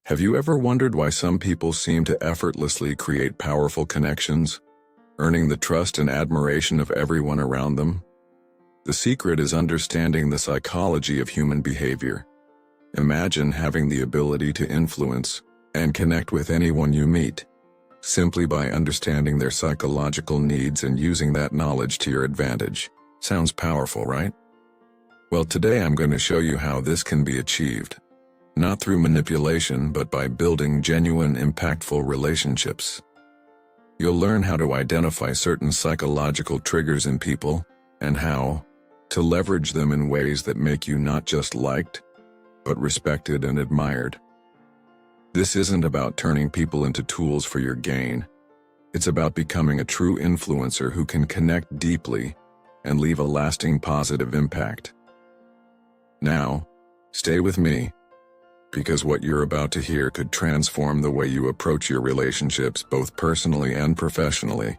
Have you ever wondered why some people seem to effortlessly create powerful connections, earning the trust and admiration of everyone around them? The secret is understanding the psychology of human behavior. Imagine having the ability to influence and connect with anyone you meet, simply by understanding their psychological needs and using that knowledge to your advantage. Sounds powerful, right? Well, today I'm going to show you how this can be achieved. Not through manipulation, but by building genuine, impactful relationships. You'll learn how to identify certain psychological triggers in people, and how to leverage them in ways that make you not just liked, but respected and admired. This isn't about turning people into tools for your gain. It's about becoming a true influencer who can connect deeply and leave a lasting positive impact. Now, stay with me, because what you're about to hear could transform the way you approach your relationships both personally and professionally.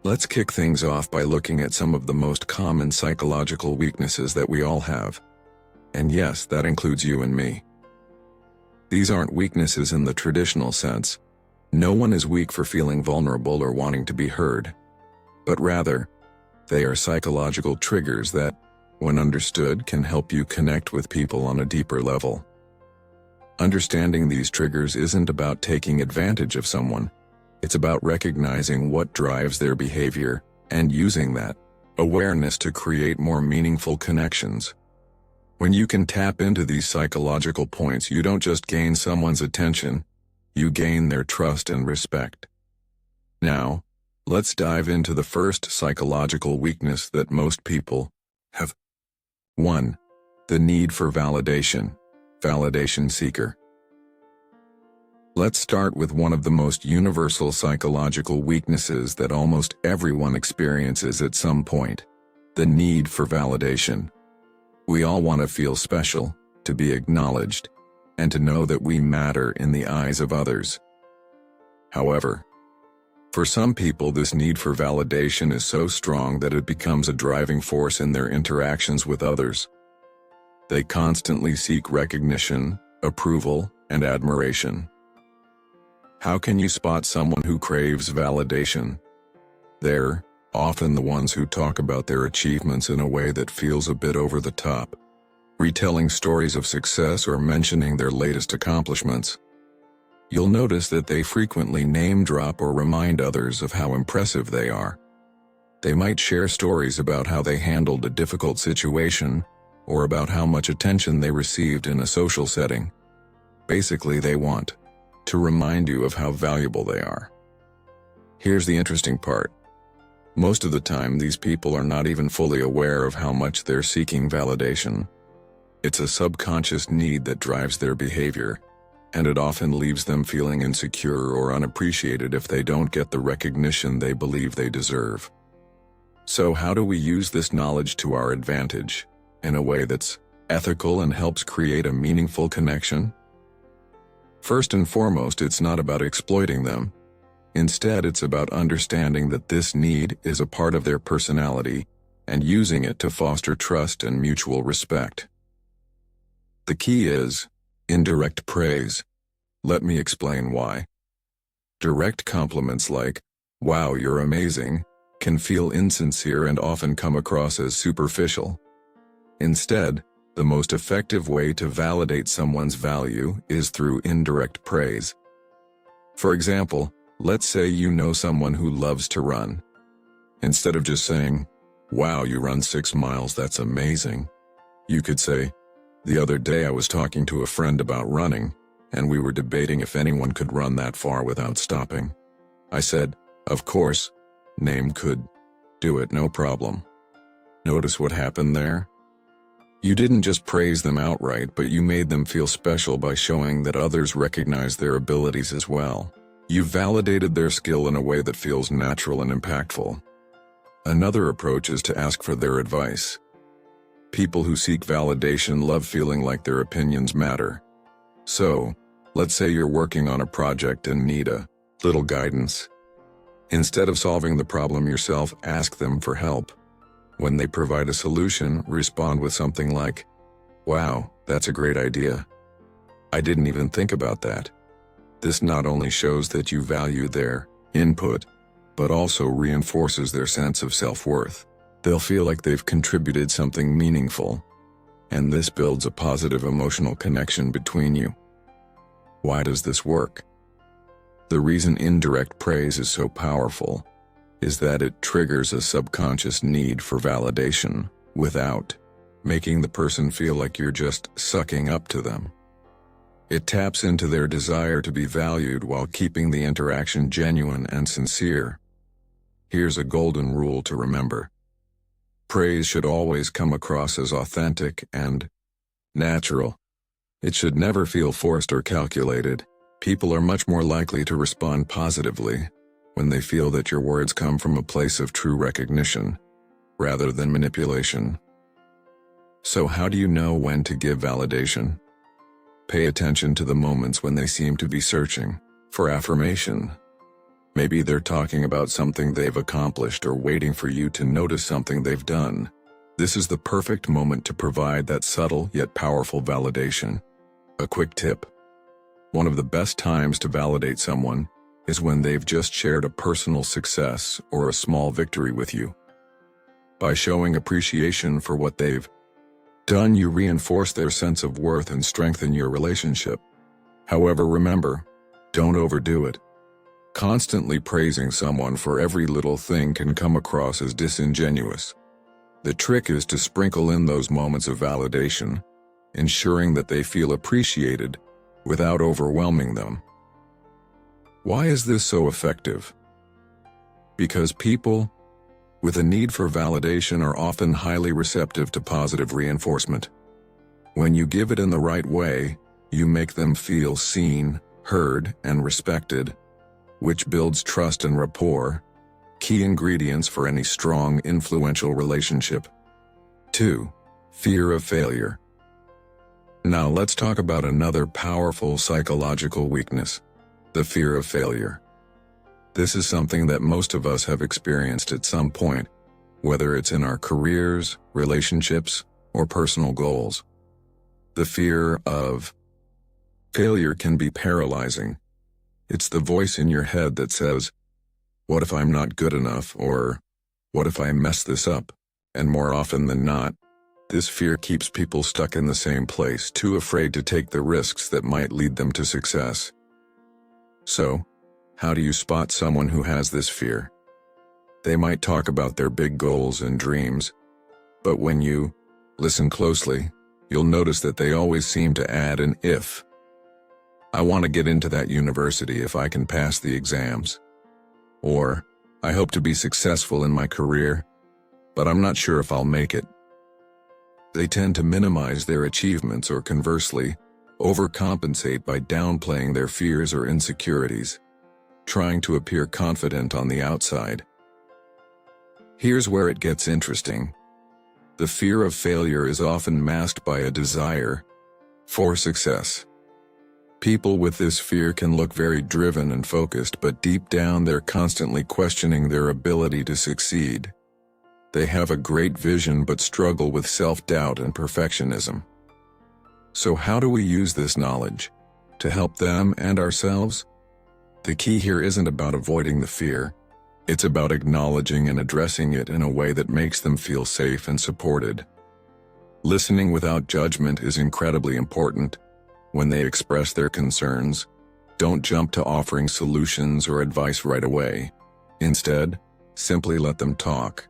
Let's kick things off by looking at some of the most common psychological weaknesses that we all have. And yes, that includes you and me. These aren't weaknesses in the traditional sense. No one is weak for feeling vulnerable or wanting to be heard. But rather, they are psychological triggers that, when understood, can help you connect with people on a deeper level. Understanding these triggers isn't about taking advantage of someone. It's about recognizing what drives their behavior and using that awareness to create more meaningful connections. When you can tap into these psychological points, you don't just gain someone's attention, you gain their trust and respect. Now, let's dive into the first psychological weakness that most people have. 1. The need for validation. Validation seeker. Let's start with one of the most universal psychological weaknesses that almost everyone experiences at some point: the need for validation. We all want to feel special, to be acknowledged, and to know that we matter in the eyes of others. However, for some people, this need for validation is so strong that it becomes a driving force in their interactions with others. They constantly seek recognition, approval, and admiration. How can you spot someone who craves validation? They're often the ones who talk about their achievements in a way that feels a bit over the top, retelling stories of success or mentioning their latest accomplishments. You'll notice that they frequently name drop or remind others of how impressive they are. They might share stories about how they handled a difficult situation, or about how much attention they received in a social setting. Basically, they want to remind you of how valuable they are. Here's the interesting part. Most of the time, these people are not even fully aware of how much they're seeking validation. It's a subconscious need that drives their behavior, and it often leaves them feeling insecure or unappreciated if they don't get the recognition they believe they deserve. So how do we use this knowledge to our advantage, in a way that's ethical and helps create a meaningful connection? First and foremost, it's not about exploiting them. Instead, it's about understanding that this need is a part of their personality and using it to foster trust and mutual respect. The key is indirect praise. Let me explain why. Direct compliments like, "Wow, you're amazing," can feel insincere and often come across as superficial. Instead, the most effective way to validate someone's value is through indirect praise. For example, let's say you know someone who loves to run. Instead of just saying, "Wow, you run 6 miles, that's amazing," you could say, "The other day I was talking to a friend about running, and we were debating if anyone could run that far without stopping. I said, of course, name could do it, no problem." Notice what happened there? You didn't just praise them outright, but you made them feel special by showing that others recognize their abilities as well. You validated their skill in a way that feels natural and impactful. Another approach is to ask for their advice. People who seek validation love feeling like their opinions matter. So, let's say you're working on a project and need a little guidance. Instead of solving the problem yourself, ask them for help. When they provide a solution, respond with something like, "Wow, that's a great idea. I didn't even think about that." This not only shows that you value their input, but also reinforces their sense of self-worth. They'll feel like they've contributed something meaningful, and this builds a positive emotional connection between you. Why does this work? The reason indirect praise is so powerful is that it triggers a subconscious need for validation without making the person feel like you're just sucking up to them. It taps into their desire to be valued while keeping the interaction genuine and sincere. Here's a golden rule to remember. Praise should always come across as authentic and natural. It should never feel forced or calculated. People are much more likely to respond positively when they feel that your words come from a place of true recognition, rather than manipulation. So how do you know when to give validation? Pay attention to the moments when they seem to be searching for affirmation. Maybe they're talking about something they've accomplished or waiting for you to notice something they've done. This is the perfect moment to provide that subtle yet powerful validation. A quick tip. One of the best times to validate someone is when they've just shared a personal success or a small victory with you. By showing appreciation for what they've done, you reinforce their sense of worth and strengthen your relationship. However, remember, don't overdo it. Constantly praising someone for every little thing can come across as disingenuous. The trick is to sprinkle in those moments of validation, ensuring that they feel appreciated without overwhelming them. Why is this so effective? Because people with a need for validation are often highly receptive to positive reinforcement. When you give it in the right way, you make them feel seen, heard, and respected, which builds trust and rapport, key ingredients for any strong, influential relationship. 2. Fear of failure. Now let's talk about another powerful psychological weakness, the fear of failure. This is something that most of us have experienced at some point, whether it's in our careers, relationships, or personal goals. The fear of failure can be paralyzing. It's the voice in your head that says, "What if I'm not good enough?" or "What if I mess this up?" And more often than not, this fear keeps people stuck in the same place, too afraid to take the risks that might lead them to success. So, how do you spot someone who has this fear? They might talk about their big goals and dreams, but when you listen closely, you'll notice that they always seem to add an if. "I want to get into that university if I can pass the exams." Or, "I hope to be successful in my career, but I'm not sure if I'll make it." They tend to minimize their achievements or, conversely, overcompensate by downplaying their fears or insecurities, trying to appear confident on the outside. Here's where it gets interesting. The fear of failure is often masked by a desire for success. People with this fear can look very driven and focused, but deep down they're constantly questioning their ability to succeed. They have a great vision but struggle with self-doubt and perfectionism. So how do we use this knowledge to help them and ourselves? The key here isn't about avoiding the fear. It's about acknowledging and addressing it in a way that makes them feel safe and supported. Listening without judgment is incredibly important. When they express their concerns, don't jump to offering solutions or advice right away. Instead, simply let them talk.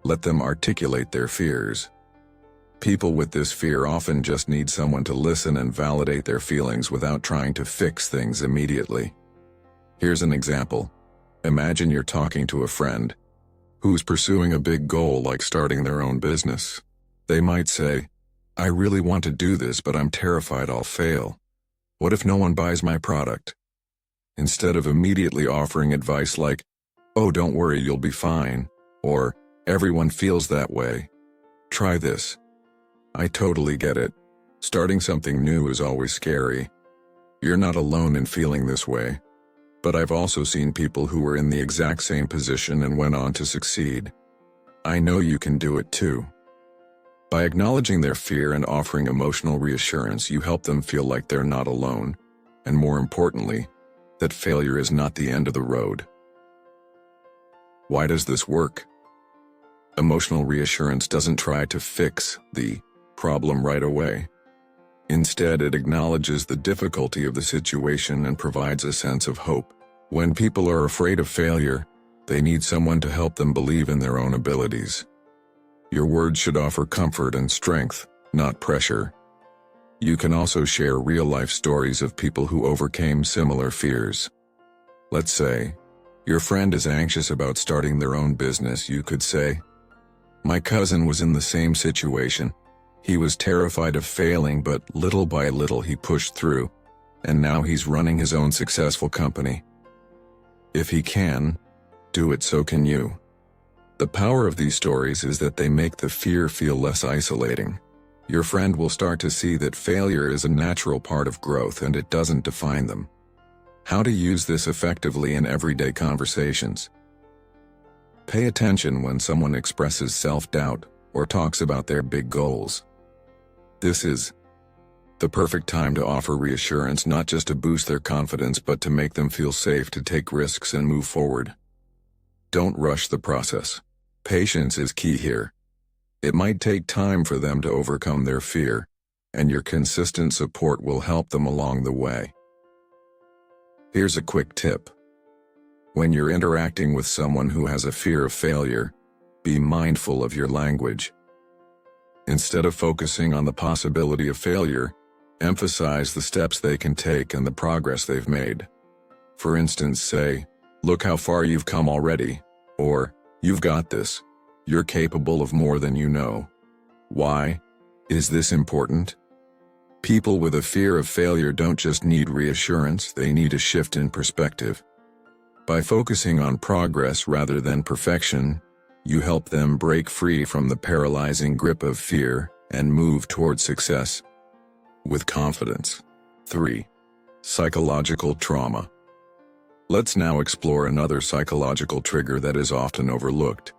Let them articulate their fears. People with this fear often just need someone to listen and validate their feelings without trying to fix things immediately. Here's an example. Imagine you're talking to a friend who's pursuing a big goal like starting their own business. They might say, "I really want to do this, but I'm terrified I'll fail. What if no one buys my product?" Instead of immediately offering advice like, "Oh, don't worry, you'll be fine," or "Everyone feels that way. Try this." "I totally get it. Starting something new is always scary. You're not alone in feeling this way. But I've also seen people who were in the exact same position and went on to succeed. I know you can do it too." By acknowledging their fear and offering emotional reassurance, you help them feel like they're not alone, and more importantly, that failure is not the end of the road. Why does this work? Emotional reassurance doesn't try to fix the problem right away. Instead, it acknowledges the difficulty of the situation and provides a sense of hope. When people are afraid of failure, they need someone to help them believe in their own abilities. Your words should offer comfort and strength, not pressure. You can also share real-life stories of people who overcame similar fears. Let's say, your friend is anxious about starting their own business. You could say, "My cousin was in the same situation. He was terrified of failing, but little by little he pushed through, and now he's running his own successful company. If he can do it, so can you." The power of these stories is that they make the fear feel less isolating. Your friend will start to see that failure is a natural part of growth and it doesn't define them. How to use this effectively in everyday conversations. Pay attention when someone expresses self-doubt or talks about their big goals. This is the perfect time to offer reassurance, not just to boost their confidence, but to make them feel safe to take risks and move forward. Don't rush the process. Patience is key here. It might take time for them to overcome their fear, and your consistent support will help them along the way. Here's a quick tip. When you're interacting with someone who has a fear of failure, be mindful of your language. Instead of focusing on the possibility of failure, emphasize the steps they can take and the progress they've made. For instance, say, "Look how far you've come already," or "You've got this. You're capable of more than you know." Why is this important? People with a fear of failure don't just need reassurance, they need a shift in perspective. By focusing on progress rather than perfection, you help them break free from the paralyzing grip of fear and move toward success with confidence. 3. Psychological trauma. Let's now explore another psychological trigger that is often overlooked.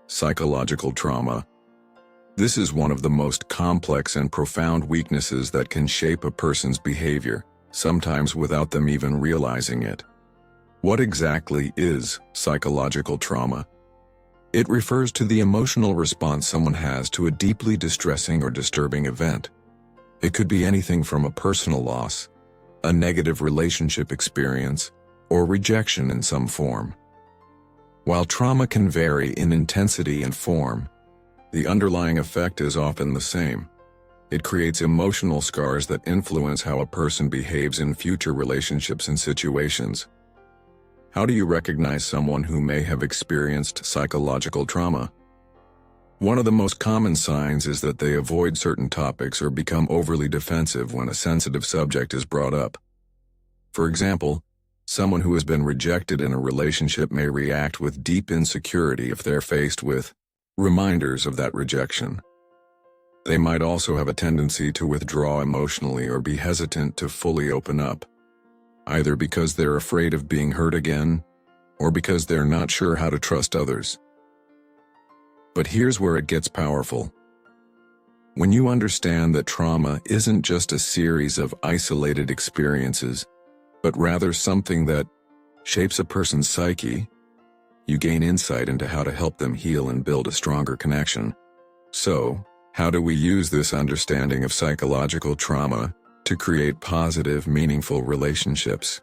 Psychological trauma. This is one of the most complex and profound weaknesses that can shape a person's behavior, sometimes without them even realizing it. What exactly is psychological trauma? It refers to the emotional response someone has to a deeply distressing or disturbing event. It could be anything from a personal loss, a negative relationship experience, or rejection in some form. While trauma can vary in intensity and form, the underlying effect is often the same. It creates emotional scars that influence how a person behaves in future relationships and situations. How do you recognize someone who may have experienced psychological trauma? One of the most common signs is that they avoid certain topics or become overly defensive when a sensitive subject is brought up. For example, someone who has been rejected in a relationship may react with deep insecurity if they're faced with reminders of that rejection. They might also have a tendency to withdraw emotionally or be hesitant to fully open up, either because they're afraid of being hurt again or because they're not sure how to trust others. But here's where it gets powerful. When you understand that trauma isn't just a series of isolated experiences, but rather something that shapes a person's psyche, you gain insight into how to help them heal and build a stronger connection. So, how do we use this understanding of psychological trauma to create positive, meaningful relationships?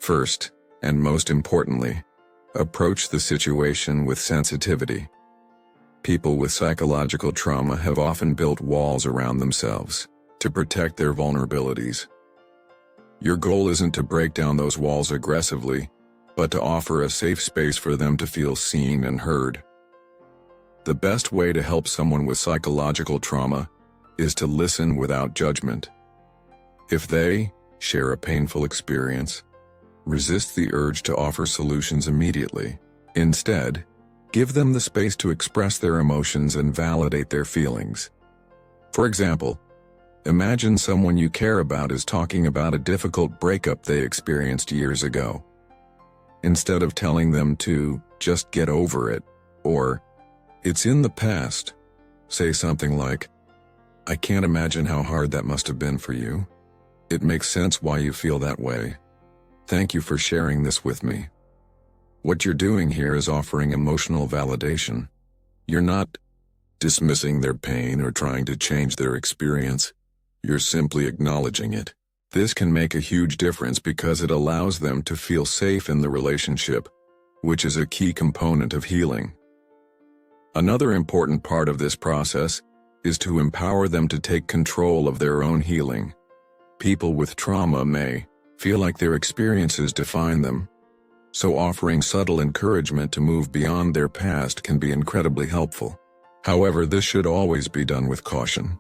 First, and most importantly, approach the situation with sensitivity. People with psychological trauma have often built walls around themselves to protect their vulnerabilities. Your goal isn't to break down those walls aggressively, but to offer a safe space for them to feel seen and heard. The best way to help someone with psychological trauma is to listen without judgment. If they share a painful experience, resist the urge to offer solutions immediately. Instead, give them the space to express their emotions and validate their feelings. For example, imagine someone you care about is talking about a difficult breakup they experienced years ago. Instead of telling them to just get over it, or "It's in the past," say something like, "I can't imagine how hard that must have been for you. It makes sense why you feel that way." Thank you for sharing this with me. What you're doing here is offering emotional validation. You're not dismissing their pain or trying to change their experience. You're simply acknowledging it. This can make a huge difference because it allows them to feel safe in the relationship, which is a key component of healing. Another important part of this process is to empower them to take control of their own healing. People with trauma may feel like their experiences define them, so offering subtle encouragement to move beyond their past can be incredibly helpful. However, this should always be done with caution.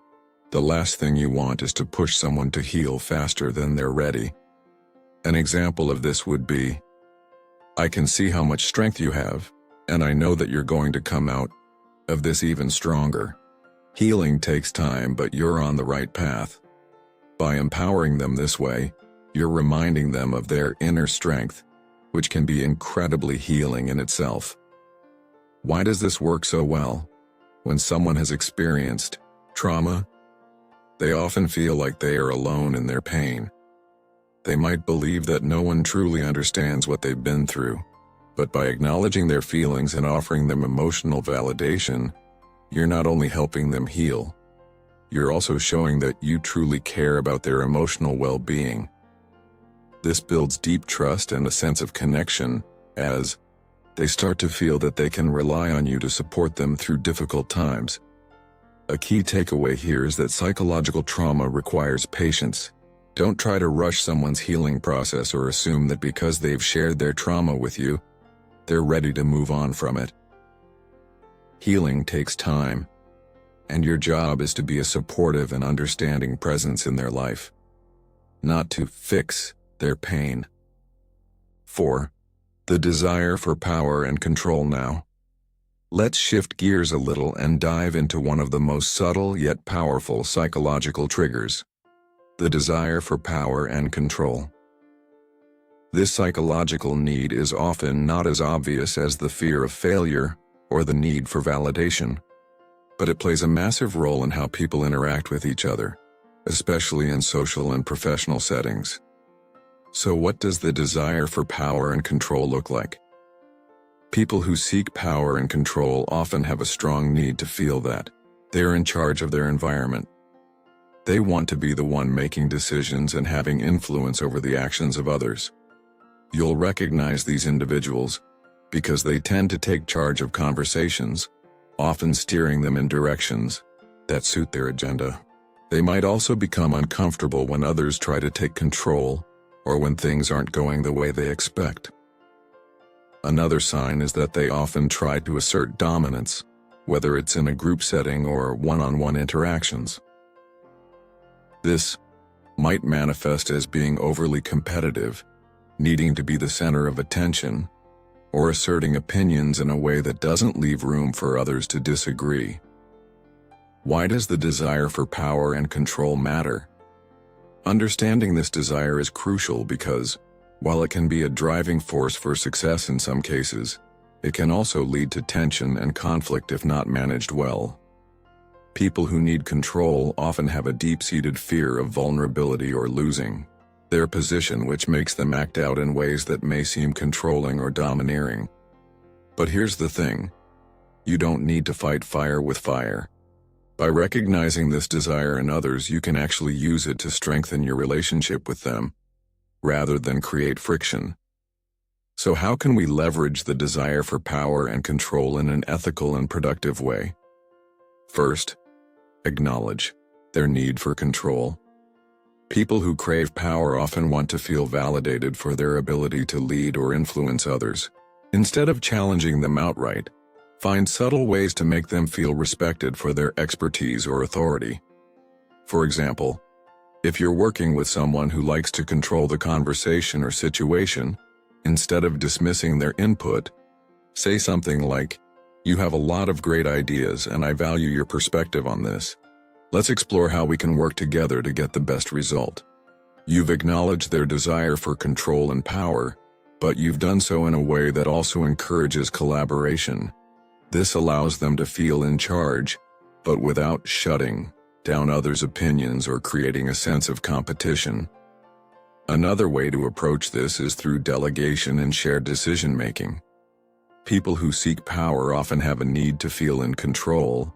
The last thing you want is to push someone to heal faster than they're ready. An example of this would be, "I can see how much strength you have, and I know that you're going to come out of this even stronger." Healing takes time, but you're on the right path. By empowering them this way, you're reminding them of their inner strength, which can be incredibly healing in itself. Why does this work so well? When someone has experienced trauma, they often feel like they are alone in their pain. They might believe that no one truly understands what they've been through, but by acknowledging their feelings and offering them emotional validation, you're not only helping them heal, you're also showing that you truly care about their emotional well-being. This builds deep trust and a sense of connection as they start to feel that they can rely on you to support them through difficult times. A key takeaway here is that psychological trauma requires patience. Don't try to rush someone's healing process or assume that because they've shared their trauma with you, they're ready to move on from it. Healing takes time, and your job is to be a supportive and understanding presence in their life, not to fix their pain. 4. The desire for power and control now. Let's shift gears a little and dive into one of the most subtle yet powerful psychological triggers: the desire for power and control. This psychological need is often not as obvious as the fear of failure or the need for validation, but it plays a massive role in how people interact with each other, especially in social and professional settings. So what does the desire for power and control look like? People who seek power and control often have a strong need to feel that they are in charge of their environment. They want to be the one making decisions and having influence over the actions of others. You'll recognize these individuals because they tend to take charge of conversations, often steering them in directions that suit their agenda. They might also become uncomfortable when others try to take control or when things aren't going the way they expect. Another sign is that they often try to assert dominance, whether it's in a group setting or one-on-one interactions. This might manifest as being overly competitive, needing to be the center of attention, or asserting opinions in a way that doesn't leave room for others to disagree. Why does the desire for power and control matter? Understanding this desire is crucial because, while it can be a driving force for success in some cases, it can also lead to tension and conflict if not managed well. People who need control often have a deep-seated fear of vulnerability or losing their position, which makes them act out in ways that may seem controlling or domineering. But here's the thing: you don't need to fight fire with fire. By recognizing this desire in others, you can actually use it to strengthen your relationship with them, rather than create friction. So how can we leverage the desire for power and control in an ethical and productive way? First, acknowledge their need for control. People who crave power often want to feel validated for their ability to lead or influence others. Instead of challenging them outright, find subtle ways to make them feel respected for their expertise or authority. For example, if you're working with someone who likes to control the conversation or situation, instead of dismissing their input, say something like, "You have a lot of great ideas and I value your perspective on this. Let's explore how we can work together to get the best result." You've acknowledged their desire for control and power, but you've done so in a way that also encourages collaboration. This allows them to feel in charge, but without shutting down others' opinions or creating a sense of competition. Another way to approach this is through delegation and shared decision-making. People who seek power often have a need to feel in control,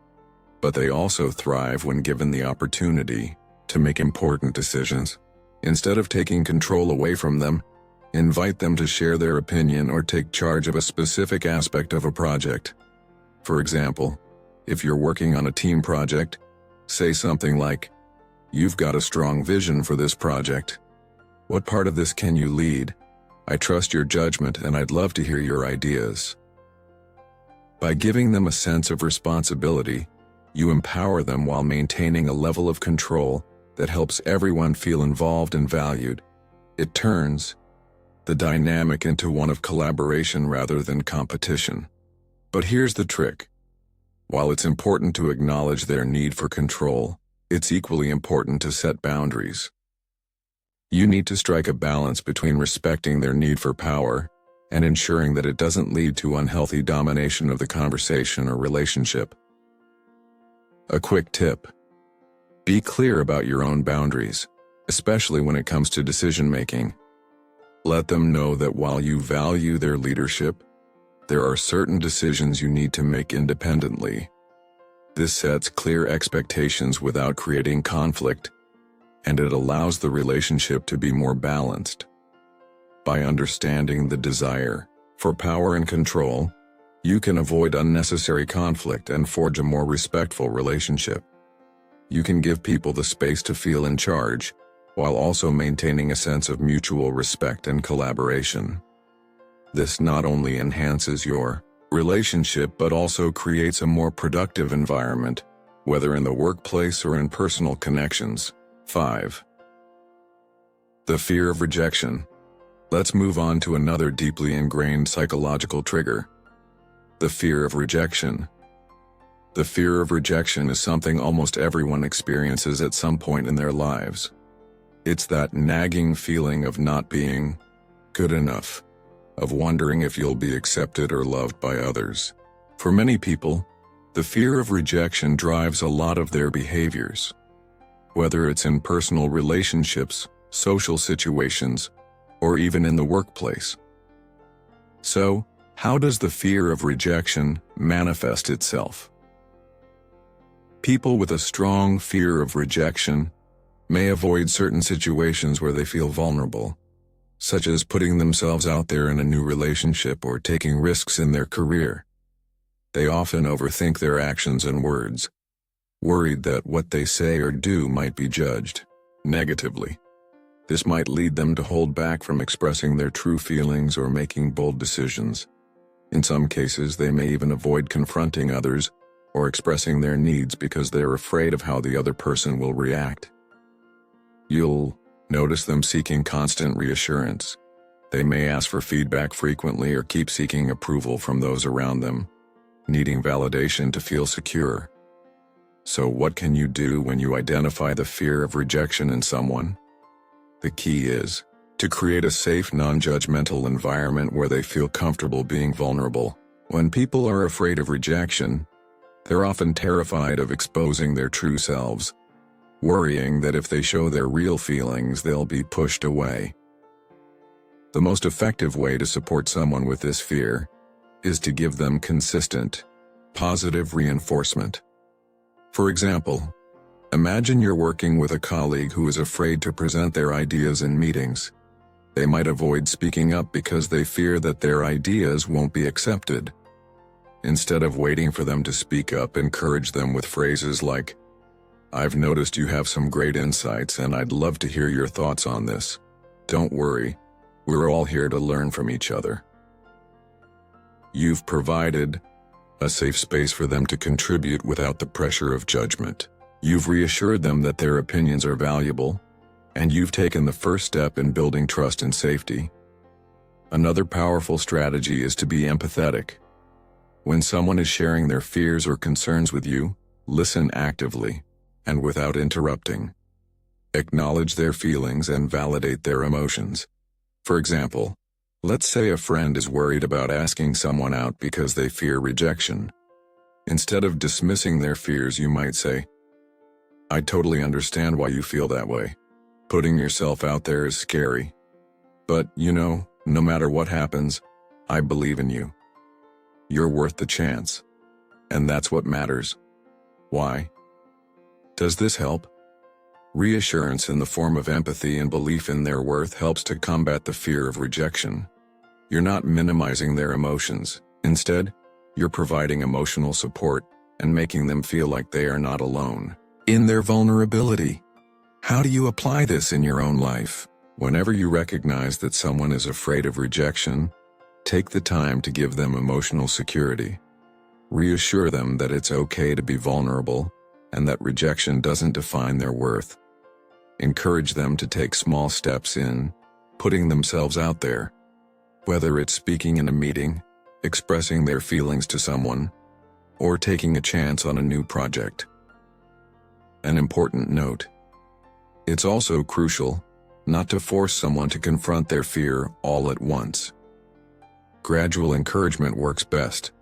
but they also thrive when given the opportunity to make important decisions. Instead of taking control away from them, invite them to share their opinion or take charge of a specific aspect of a project. For example, if you're working on a team project, say something like, "You've got a strong vision for this project. What part of this can you lead? I trust your judgment and I'd love to hear your ideas." By giving them a sense of responsibility, you empower them while maintaining a level of control that helps everyone feel involved and valued. It turns the dynamic into one of collaboration rather than competition. But here's the trick. While it's important to acknowledge their need for control, it's equally important to set boundaries. You need to strike a balance between respecting their need for power and ensuring that it doesn't lead to unhealthy domination of the conversation or relationship. A quick tip: be clear about your own boundaries, especially when it comes to decision-making. Let them know that while you value their leadership, there are certain decisions you need to make independently. This sets clear expectations without creating conflict, and it allows the relationship to be more balanced. By understanding the desire for power and control, you can avoid unnecessary conflict and forge a more respectful relationship. You can give people the space to feel in charge, while also maintaining a sense of mutual respect and collaboration. This not only enhances your relationship but also creates a more productive environment, whether in the workplace or in personal connections. 5. The fear of rejection. Let's move on to another deeply ingrained psychological trigger: the fear of rejection. The fear of rejection is something almost everyone experiences at some point in their lives. It's that nagging feeling of not being good enough, of wondering if you'll be accepted or loved by others. For many people, the fear of rejection drives a lot of their behaviors. Whether it's in personal relationships, social situations, or even in the workplace. So, how does the fear of rejection manifest itself? People with a strong fear of rejection may avoid certain situations where they feel vulnerable, such as putting themselves out there in a new relationship or taking risks in their career. They often overthink their actions and words, worried that what they say or do might be judged negatively. This might lead them to hold back from expressing their true feelings or making bold decisions. In some cases, they may even avoid confronting others or expressing their needs because they're afraid of how the other person will react. You'll notice them seeking constant reassurance. They may ask for feedback frequently or keep seeking approval from those around them, needing validation to feel secure. So what can you do when you identify the fear of rejection in someone? The key is to create a safe, non-judgmental environment where they feel comfortable being vulnerable. When people are afraid of rejection, they're often terrified of exposing their true selves, worrying that if they show their real feelings, they'll be pushed away. The most effective way to support someone with this fear is to give them consistent, positive reinforcement. For example, imagine you're working with a colleague who is afraid to present their ideas in meetings. They might avoid speaking up because they fear that their ideas won't be accepted. Instead of waiting for them to speak up, encourage them with phrases like, "I've noticed you have some great insights and I'd love to hear your thoughts on this. Don't worry, we're all here to learn from each other." You've provided a safe space for them to contribute without the pressure of judgment. You've reassured them that their opinions are valuable, and you've taken the first step in building trust and safety. Another powerful strategy is to be empathetic. When someone is sharing their fears or concerns with you, listen actively and without interrupting. Acknowledge their feelings and validate their emotions. For example, let's say a friend is worried about asking someone out because they fear rejection. Instead of dismissing their fears, you might say, "I totally understand why you feel that way. Putting yourself out there is scary. But, no matter what happens, I believe in you. You're worth the chance. And that's what matters. Why? Does this help? Reassurance in the form of empathy and belief in their worth helps to combat the fear of rejection. You're not minimizing their emotions. Instead, you're providing emotional support and making them feel like they are not alone in their vulnerability. How do you apply this in your own life? Whenever you recognize that someone is afraid of rejection, take the time to give them emotional security. Reassure them that it's okay to be vulnerable and that rejection doesn't define their worth. Encourage them to take small steps in putting themselves out there, whether it's speaking in a meeting, expressing their feelings to someone, or taking a chance on a new project. An important note: it's also crucial not to force someone to confront their fear all at once. Gradual encouragement works best,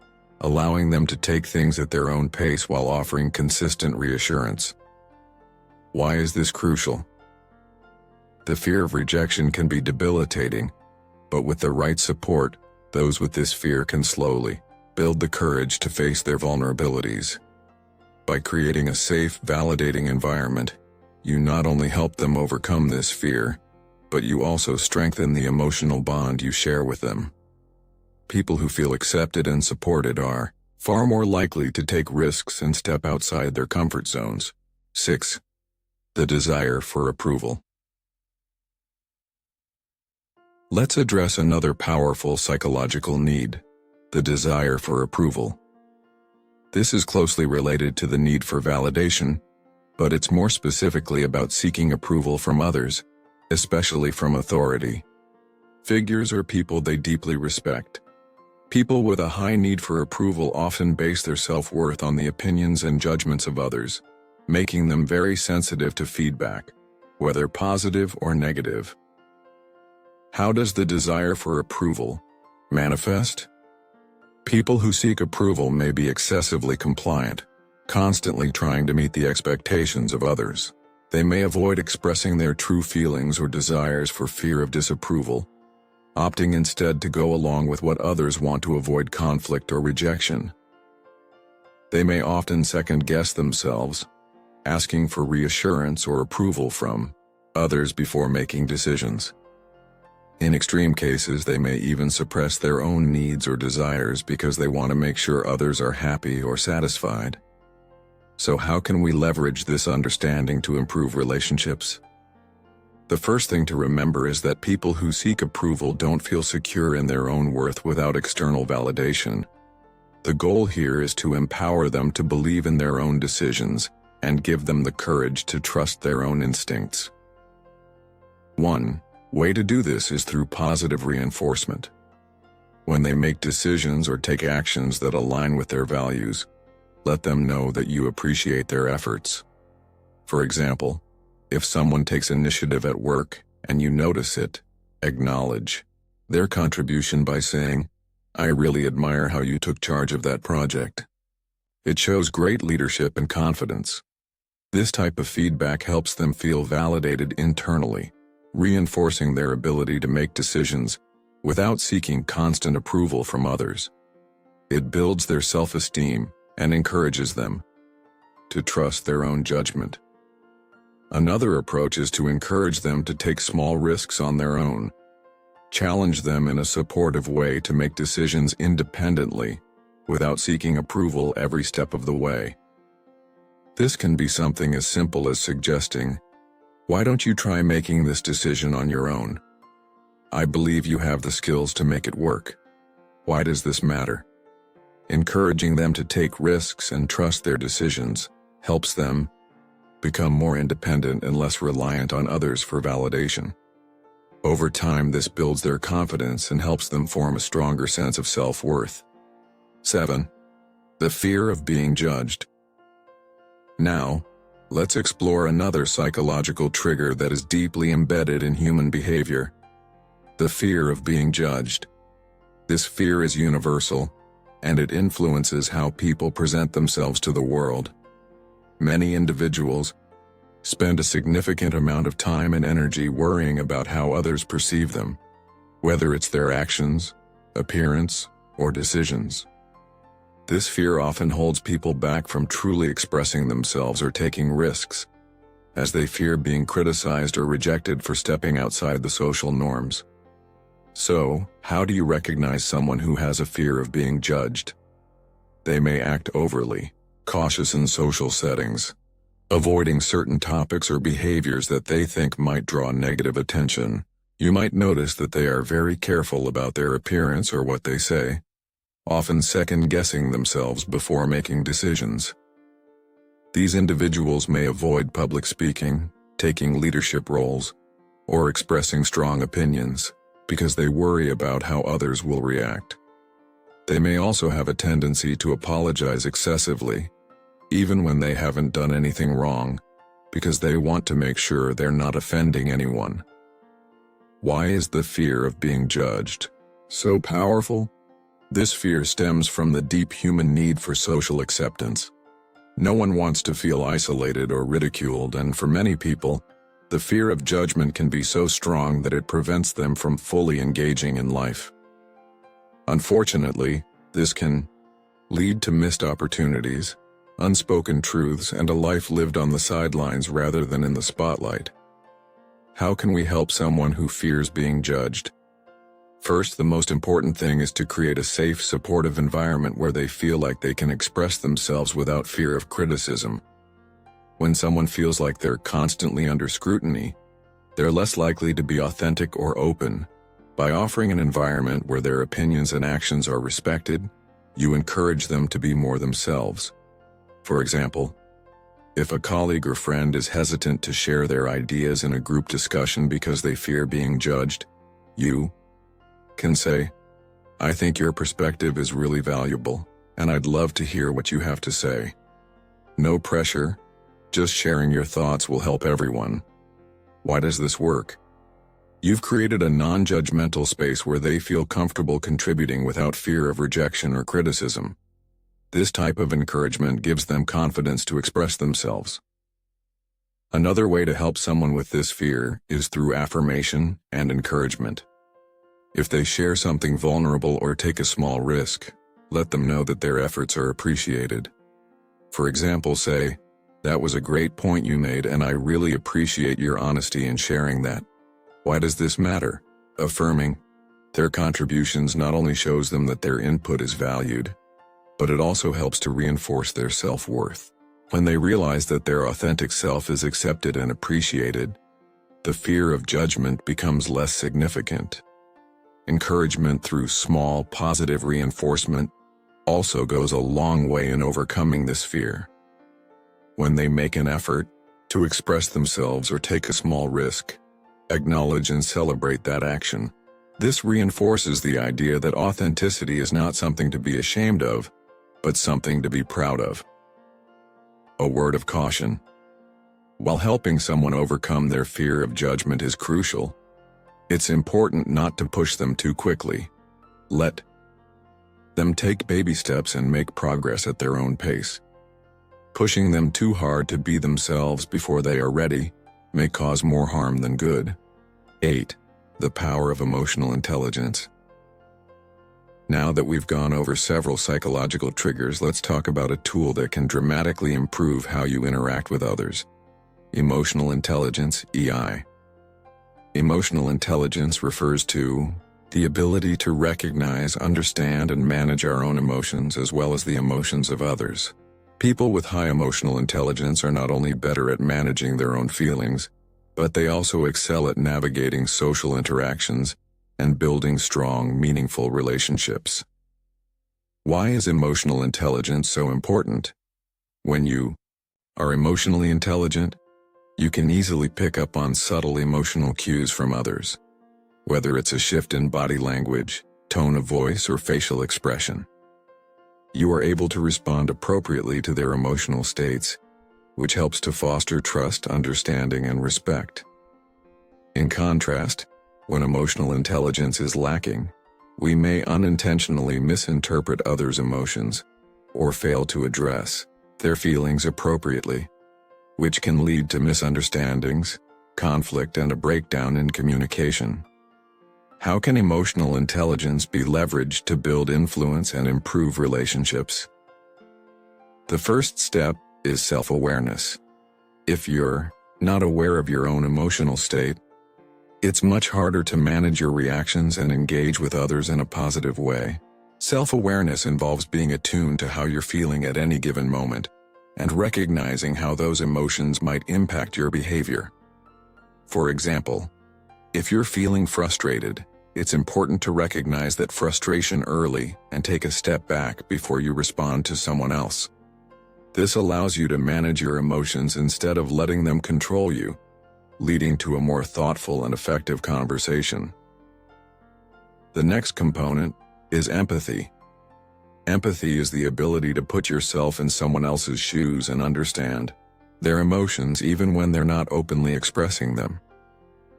allowing them to take things at their own pace while offering consistent reassurance. Why is this crucial? The fear of rejection can be debilitating, but with the right support, those with this fear can slowly build the courage to face their vulnerabilities. By creating a safe, validating environment, you not only help them overcome this fear, but you also strengthen the emotional bond you share with them. People who feel accepted and supported are far more likely to take risks and step outside their comfort zones. 6. The desire for approval. Let's address another powerful psychological need: the desire for approval. This is closely related to the need for validation, but it's more specifically about seeking approval from others, especially from authority figures or people they deeply respect. People with a high need for approval often base their self-worth on the opinions and judgments of others, making them very sensitive to feedback, whether positive or negative. How does the desire for approval manifest? People who seek approval may be excessively compliant, constantly trying to meet the expectations of others. They may avoid expressing their true feelings or desires for fear of disapproval, opting instead to go along with what others want to avoid conflict or rejection. They may often second-guess themselves, asking for reassurance or approval from others before making decisions. In extreme cases, they may even suppress their own needs or desires because they want to make sure others are happy or satisfied. So how can we leverage this understanding to improve relationships? The first thing to remember is that people who seek approval don't feel secure in their own worth without external validation. The goal here is to empower them to believe in their own decisions and give them the courage to trust their own instincts. One way to do this is through positive reinforcement. When they make decisions or take actions that align with their values, let them know that you appreciate their efforts. For example, if someone takes initiative at work and you notice it, acknowledge their contribution by saying, "I really admire how you took charge of that project." It shows great leadership and confidence. This type of feedback helps them feel validated internally, reinforcing their ability to make decisions without seeking constant approval from others. It builds their self-esteem and encourages them to trust their own judgment. Another approach is to encourage them to take small risks on their own. Challenge them in a supportive way to make decisions independently, without seeking approval every step of the way. This can be something as simple as suggesting, "Why don't you try making this decision on your own? I believe you have the skills to make it work. Why does this matter?" Encouraging them to take risks and trust their decisions helps them become more independent and less reliant on others for validation. Over time, this builds their confidence and helps them form a stronger sense of self-worth. 7. The fear of being judged. Now, let's explore another psychological trigger that is deeply embedded in human behavior: the fear of being judged. This fear is universal, and it influences how people present themselves to the world. Many individuals, spend a significant amount of time and energy worrying about how others perceive them, whether it's their actions, appearance, or decisions. This fear often holds people back from truly expressing themselves or taking risks, as they fear being criticized or rejected for stepping outside the social norms. So, how do you recognize someone who has a fear of being judged? They may act overly cautious in social settings, avoiding certain topics or behaviors that they think might draw negative attention. You might notice that they are very careful about their appearance or what they say, often second-guessing themselves before making decisions. These individuals may avoid public speaking, taking leadership roles, or expressing strong opinions, because they worry about how others will react. They may also have a tendency to apologize excessively, even when they haven't done anything wrong, because they want to make sure they're not offending anyone. Why is the fear of being judged so powerful? This fear stems from the deep human need for social acceptance. No one wants to feel isolated or ridiculed, and for many people, the fear of judgment can be so strong that it prevents them from fully engaging in life. Unfortunately, this can lead to missed opportunities, unspoken truths, and a life lived on the sidelines rather than in the spotlight. How can we help someone who fears being judged? First, the most important thing is to create a safe, supportive environment where they feel like they can express themselves without fear of criticism. When someone feels like they're constantly under scrutiny, they're less likely to be authentic or open. By offering an environment where their opinions and actions are respected, you encourage them to be more themselves. For example, if a colleague or friend is hesitant to share their ideas in a group discussion because they fear being judged, you can say, "I think your perspective is really valuable, and I'd love to hear what you have to say." No pressure, just sharing your thoughts will help everyone. Why does this work? You've created a non-judgmental space where they feel comfortable contributing without fear of rejection or criticism. This type of encouragement gives them confidence to express themselves. Another way to help someone with this fear is through affirmation and encouragement. If they share something vulnerable or take a small risk, let them know that their efforts are appreciated. For example, say, "That was a great point you made, and I really appreciate your honesty in sharing that. Why does this matter?" Affirming their contributions not only shows them that their input is valued, but it also helps to reinforce their self-worth. When they realize that their authentic self is accepted and appreciated, the fear of judgment becomes less significant. Encouragement through small, positive reinforcement also goes a long way in overcoming this fear. When they make an effort to express themselves or take a small risk, acknowledge and celebrate that action. This reinforces the idea that authenticity is not something to be ashamed of, but something to be proud of. A word of caution. While helping someone overcome their fear of judgment is crucial, it's important not to push them too quickly. Let them take baby steps and make progress at their own pace. Pushing them too hard to be themselves before they are ready may cause more harm than good. 8. The power of emotional intelligence. Now that we've gone over several psychological triggers, let's talk about a tool that can dramatically improve how you interact with others. Emotional intelligence, EI. Emotional intelligence refers to the ability to recognize, understand, and manage our own emotions as well as the emotions of others. People with high emotional intelligence are not only better at managing their own feelings, but they also excel at navigating social interactions and building strong, meaningful relationships. Why is emotional intelligence so important? When you are emotionally intelligent, you can easily pick up on subtle emotional cues from others, whether it's a shift in body language, tone of voice, or facial expression. You are able to respond appropriately to their emotional states, which helps to foster trust, understanding, and respect. In contrast, when emotional intelligence is lacking, we may unintentionally misinterpret others' emotions or fail to address their feelings appropriately. which can lead to misunderstandings, conflict, and a breakdown in communication. How can emotional intelligence be leveraged to build influence and improve relationships? The first step is self-awareness. If you're not aware of your own emotional state, it's much harder to manage your reactions and engage with others in a positive way. Self-awareness involves being attuned to how you're feeling at any given moment, and recognizing how those emotions might impact your behavior. For example, if you're feeling frustrated, it's important to recognize that frustration early and take a step back before you respond to someone else. This allows you to manage your emotions instead of letting them control you, leading to a more thoughtful and effective conversation. The next component is empathy. Empathy is the ability to put yourself in someone else's shoes and understand their emotions even when they're not openly expressing them.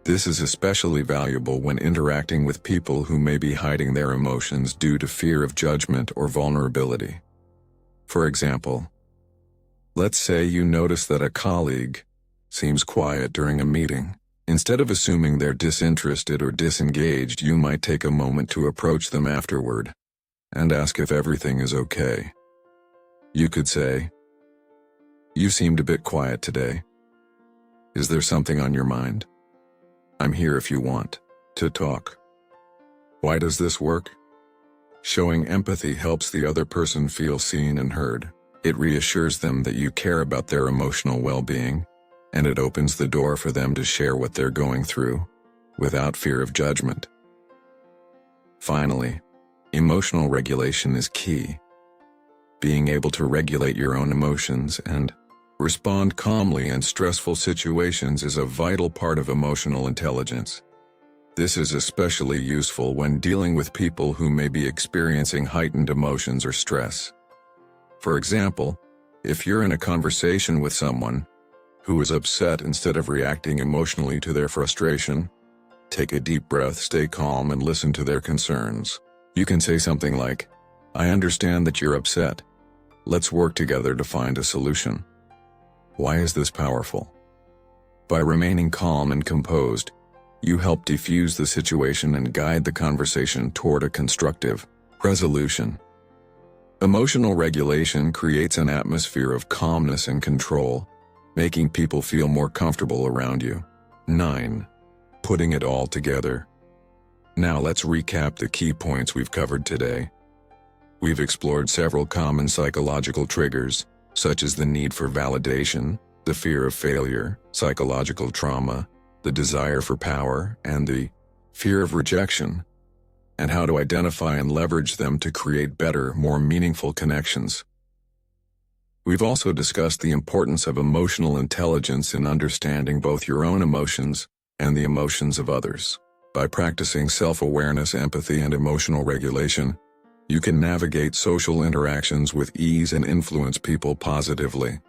This is especially valuable when interacting with people who may be hiding their emotions due to fear of judgment or vulnerability. For example, let's say you notice that a colleague seems quiet during a meeting. Instead of assuming they're disinterested or disengaged, you might take a moment to approach them afterward and ask if everything is okay. You could say, "You seemed a bit quiet today. Is there something on your mind? I'm here if you want to talk." Why does this work? Showing empathy helps the other person feel seen and heard. It reassures them that you care about their emotional well-being, and it opens the door for them to share what they're going through, without fear of judgment. Finally, emotional regulation is key. Being able to regulate your own emotions and respond calmly in stressful situations is a vital part of emotional intelligence. This is especially useful when dealing with people who may be experiencing heightened emotions or stress. For example, if you're in a conversation with someone who is upset, instead of reacting emotionally to their frustration, take a deep breath, stay calm, and listen to their concerns. You can say something like, "I understand that you're upset. Let's work together to find a solution." Why is this powerful? By remaining calm and composed, you help defuse the situation and guide the conversation toward a constructive resolution. Emotional regulation creates an atmosphere of calmness and control, making people feel more comfortable around you. 9. Putting it all together. Now let's recap the key points we've covered today. We've explored several common psychological triggers, such as the need for validation, the fear of failure, psychological trauma, the desire for power, and the fear of rejection, and how to identify and leverage them to create better, more meaningful connections. We've also discussed the importance of emotional intelligence in understanding both your own emotions and the emotions of others. By practicing self-awareness, empathy, and emotional regulation, you can navigate social interactions with ease and influence people positively.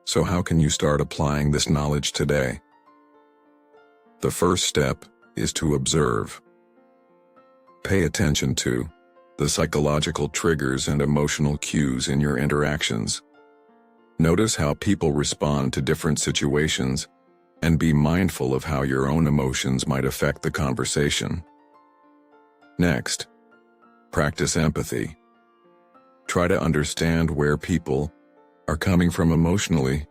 So how can you start applying this knowledge today? The first step is to observe. Pay attention to the psychological triggers and emotional cues in your interactions. Notice how people respond to different situations, and be mindful of how your own emotions might affect the conversation. Next, practice empathy. Try to understand where people are coming from emotionally,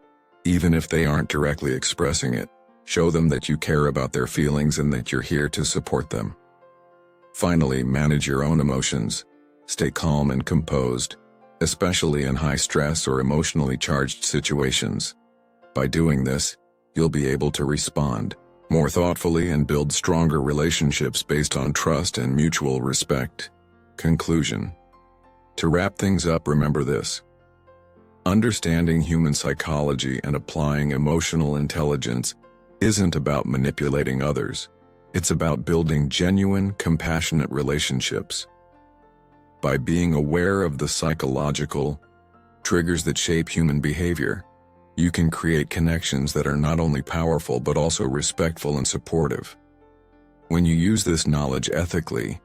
even if they aren't directly expressing it. Show them that you care about their feelings and that you're here to support them. Finally, manage your own emotions. Stay calm and composed, especially in high-stress or emotionally charged situations. By doing this, you'll be able to respond more thoughtfully and build stronger relationships based on trust and mutual respect. Conclusion. To wrap things up, remember this. Understanding human psychology and applying emotional intelligence isn't about manipulating others. It's about building genuine, compassionate relationships. By being aware of the psychological triggers that shape human behavior, you can create connections that are not only powerful but also respectful and supportive. When you use this knowledge ethically,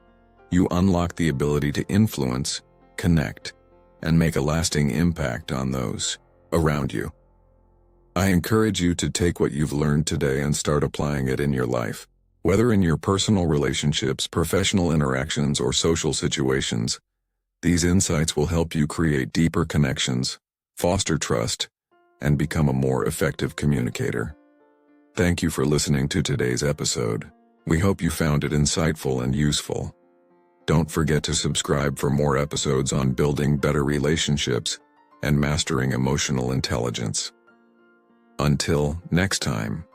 you unlock the ability to influence, connect, and make a lasting impact on those around you. I encourage you to take what you've learned today and start applying it in your life. Whether in your personal relationships, professional interactions, or social situations, these insights will help you create deeper connections, foster trust, and become a more effective communicator. Thank you for listening to today's episode. We hope you found it insightful and useful. Don't forget to subscribe for more episodes on building better relationships and mastering emotional intelligence. Until next time.